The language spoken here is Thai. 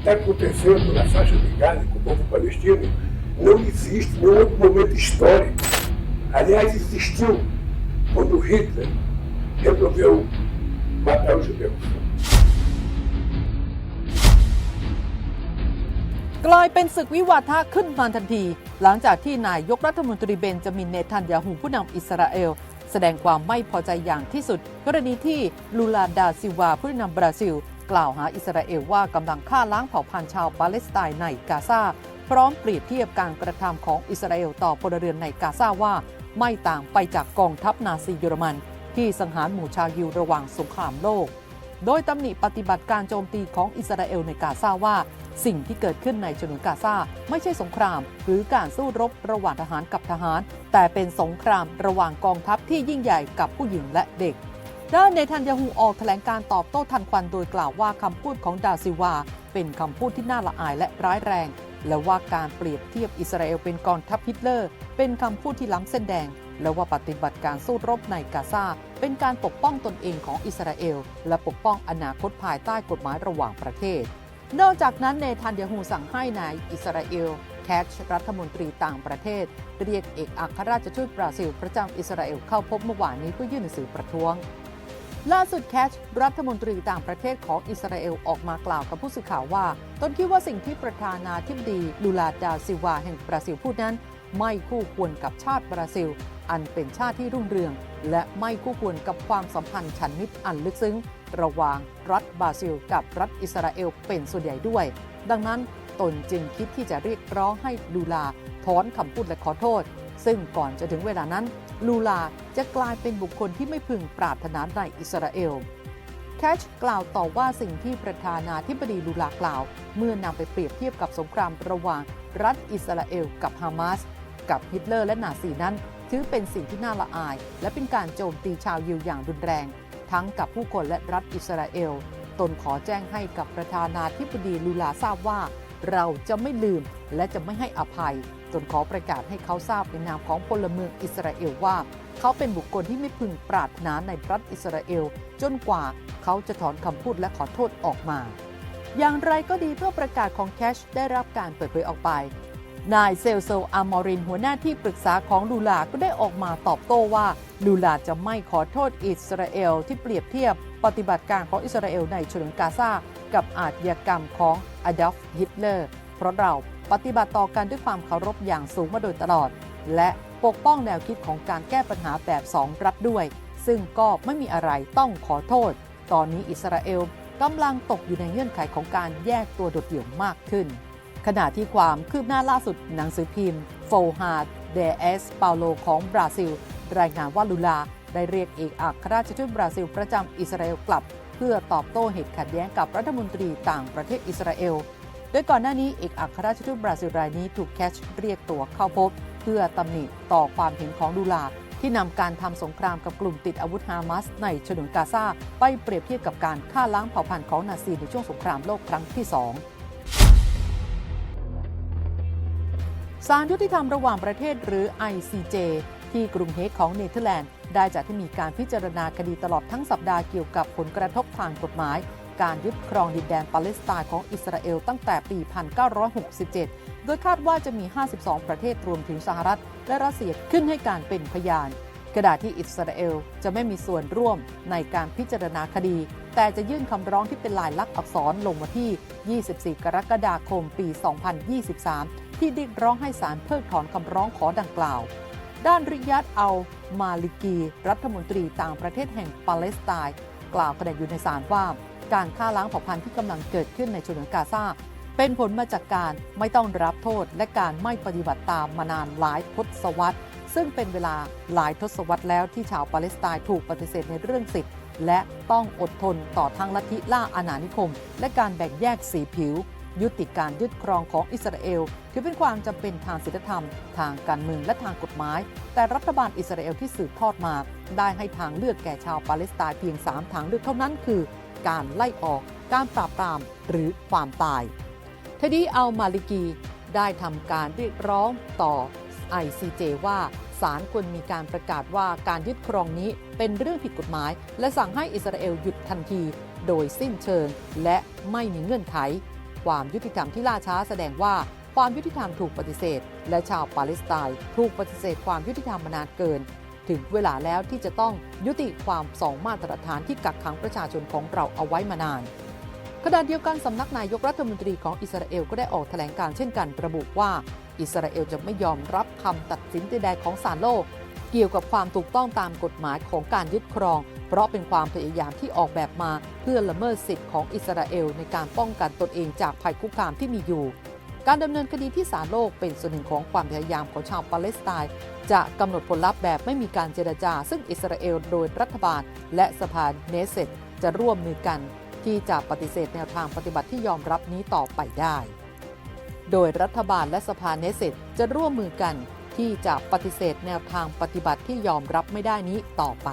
está acontecendo na faixa de Gaza com o povo palestino não existe em nenhum outro momento histórico. Aliás, existiu quando Hitler resolveu matar os judeus. กลายเป็นศึกวิวาทะขึ้นมาทันทีหลังจากที่นายกรัฐมนตรีเบนจามินเนทันยาฮูผู้นำอิสราเอลแสดงความไม่พอใจอย่างที่สุดกรณีที่ลูลาดาซิลวาผู้นำบราซิลกล่าวหาอิสราเอลว่ากำลังฆ่าล้างเผ่าพันธุ์ชาวปาเลสไตน์ในกาซาพร้อมเปรียบเทียบการกระทำของอิสราเอลต่อพลเรือนในกาซาว่าไม่ต่างไปจากกองทัพนาซีเยอรมันที่สังหารหมู่ชาวยิวระหว่างสงครามโลกโดยตำหนิปฏิบัติการโจมตีของอิสราเอลในกาซาว่าสิ่งที่เกิดขึ้นในฉนวนกาซาไม่ใช่สงครามหรือการสู้รบระหว่างทหารกับทหารแต่เป็นสงครามระหว่างกองทัพที่ยิ่งใหญ่กับผู้หญิงและเด็กด้านเนทันยาฮูออกแถลงการตอบโต้ทันควันโดยกล่าวว่าคำพูดของดาซิลวาเป็นคำพูดที่น่าละอายและร้ายแรงและว่าการเปรียบเทียบอิสราเอลเป็นกองทัพฮิตเลอร์เป็นคำพูดที่ล้ำเส้นแดงและว่าปฏิบัติการสู้รบในกาซาเป็นการปกป้องตนเองของอิสราเอลและปกป้องอนาคตภายใต้กฎหมายระหว่างประเทศนอกจากนั้นเนทันยาฮูสั่งให้นายอิสราเอลแคชรัฐมนตรีต่างประเทศเรียกเอกอัครราชทูตบราซิลประจำอิสราเอลเข้าพบเมื่อวานนี้เพื่อยื่นหนังสือประท้วงล่าสุดแคชรัฐมนตรีต่างประเทศของอิสราเอลออกมากล่าวกับผู้สื่อข่าวว่าตนคิดว่าสิ่งที่ประธานาธิบดีลูลาดาซิลวาแห่งบราซิลพูดนั้นไม่คู่ควรกับชาติบราซิลอันเป็นชาติที่รุ่งเรืองและไม่คู่ควรกับความสัมพันธ์ฉันมิตรอันลึกซึ้งระหว่างรัฐบราซิลกับรัฐอิสราเอลเป็นส่วนใหญ่ด้วยดังนั้นตนจึงคิดที่จะเรียกร้องให้ลูลาถอนคำพูดและขอโทษซึ่งก่อนจะถึงเวลานั้นลูลาจะกลายเป็นบุคคลที่ไม่พึงปรารถนาในอิสราเอลแคชกล่าวต่อว่าสิ่งที่ประธานาธิบดีลูลากล่าวเมื่อนำไปเปรียบเทียบกับสงครามระหว่างรัฐอิสราเอลกับฮามาสกับฮิตเลอร์และนาซีนั้นถือเป็นสิ่งที่น่าละอายและเป็นการโจมตีชาวยิวอย่างรุนแรงทั้งกับผู้คนและรัฐอิสราเอลตนขอแจ้งให้กับประธานาธิบดีลูลาทราบว่าเราจะไม่ลืมและจะไม่ให้อภัยตนขอประกาศให้เขาทราบในนามของพลเมืองอิสราเอลว่าเขาเป็นบุคคลที่ไม่พึงปรารถนาในรัฐอิสราเอลจนกว่าเขาจะถอนคำพูดและขอโทษออกมาอย่างไรก็ดีเพื่อประกาศของแคชได้รับการเปิดเผยออกไปนายเซลโซอามอรินหัวหน้าที่ปรึกษาของลูลาก็ได้ออกมาตอบโต้ว่าลูลาจะไม่ขอโทษอิสราเอลที่เปรียบเทียบปฏิบัติการของอิสราเอลในฉนวนกาซากับอาชญากรรมของอดอล์ฟฮิตเลอร์เพราะเราปฏิบัติต่อกันด้วยความเคารพอย่างสูงมาโดยตลอดและปกป้องแนวคิดของการแก้ปัญหาแบบ2รัฐด้วยซึ่งก็ไม่มีอะไรต้องขอโทษตอนนี้อิสราเอลกำลังตกอยู่ในเงื่อนไขของการแยกตัวโดดเดี่ยวมากขึ้นขณะที่ความคืบหน้าล่าสุดหนังสือพิมพ์โฟฮาร์เดเอสเปาโลของบราซิลรายงานว่าลูลาได้เรียกเอกอัครราชทูตบราซิลประจำอิสราเอลกลับเพื่อตอบโต้เหตุขัดแย้งกับรัฐมนตรีต่างประเทศอิสราเอลโดยก่อนหน้านี้เอกอัครราชทูตบราซิลรายนี้ถูกแคชเรียกตัวเข้าพบเพื่อตำหนิต่อความเห็นของลูลาที่นำการทำสงครามกับกลุ่มติดอาวุธฮามาสในฉนวนกาซาไปเปรียบเทียบกับการฆ่าล้างเผ่าพันธุ์ของนาซีในช่วงสงครามโลกครั้งที่2ศาลยุติธรรมระหว่างประเทศหรือ ICJ ที่กรุงเฮกของเนเธอร์แลนด์ได้จัดให้มีการพิจารณาคดีตลอดทั้งสัปดาห์เกี่ยวกับผลกระทบทางกฎหมายการยึดครองดินแดนปาเลสไตน์ของอิสราเอลตั้งแต่ปี 1967 โดยคาดว่าจะมี 52 ประเทศรวมถึงสหรัฐและรัสเซียขึ้นให้การเป็นพยานขณะที่อิสราเอลจะไม่มีส่วนร่วมในการพิจารณาคดีแต่จะยื่นคำร้องที่เป็นลายลักษณ์อักษรลงวันที่ 24 กรกฎาคม ปี 2023 ที่เรียกร้องให้ศาลเพิกถอนคำร้องขอดังกล่าวด้านริยัดอัลมาลิกีรัฐมนตรีต่างประเทศแห่งปาเลสไตน์กล่าวขณะอยู่ในศาลว่าการฆ่าล้างเผ่าพันธุ์ที่กำลังเกิดขึ้นในฉนวนกาซาเป็นผลมาจากการไม่ต้องรับโทษและการไม่ปฏิบัติตามมานานหลายทศวรรษซึ่งเป็นเวลาหลายทศวรรษแล้วที่ชาวปาเลสไตน์ถูกปฏิเสธในเรื่องสิทธิ์และต้องอดทนต่อทั้งลัทธิล่าอาณานิคมและการแบ่งแยกสีผิวยุติการยึดครองของอิสราเอลถือเป็นความจำเป็นทางศีลธรรมทางการเมืองและทางกฎหมายแต่รัฐบาลอิสราเอลที่สืบทอดมาได้ให้ทางเลือกแก่ชาวปาเลสไตน์เพียง3ทางเลือกเท่านั้นคือการไล่ออกการปราบปรามหรือความตายเทดีอัลมาลิกีได้ทำการเรียกร้องต่อ ICJ ว่าศาลควรมีการประกาศว่าการยึดครองนี้เป็นเรื่องผิดกฎหมายและสั่งให้อิสราเอลหยุดทันทีโดยสิ้นเชิงและไม่มีเงื่อนไข ความยุติธรรมที่ล่าช้าแสดงว่าความยุติธรรมถูกปฏิเสธและชาวปาเลสไตน์ถูกปฏิเสธความยุติธรรมมานานเกินถึงเวลาแล้วที่จะต้องยุติความสองมาตรฐานที่กักขังประชาชนของเราเอาไว้มานานขณะเดียวกันสำนักนายกรัฐมนตรีของอิสราเอลก็ได้ออกแถลงการณ์เช่นกันระบุว่าอิสราเอลจะไม่ยอมรับคำตัดสินใดๆของศาลโลกเกี่ยวกับความถูกต้องตามกฎหมายของการยึดครองเพราะเป็นความพยายามที่ออกแบบมาเพื่อละเมิดสิทธิของอิสราเอลในการป้องกันตนเองจากภัยคุกคามที่มีอยู่การดำเนินคดีที่ศาลโลกเป็นส่วนหนึ่งของความพยายามของชาวปาเลสไตน์จะกำหนดผลลัพธ์แบบไม่มีการเจรจาซึ่งอิสราเอลโดยรัฐบาลและสภาเนเซตจะร่วมมือกันที่จะปฏิเสธแนวทางปฏิบัติที่ยอมรับนี้ต่อไปได้โดยรัฐบาลและสภาเนเซตจะร่วมมือกันที่จะปฏิเสธแนวทางปฏิบัติที่ยอมรับไม่ได้นี้ต่อไป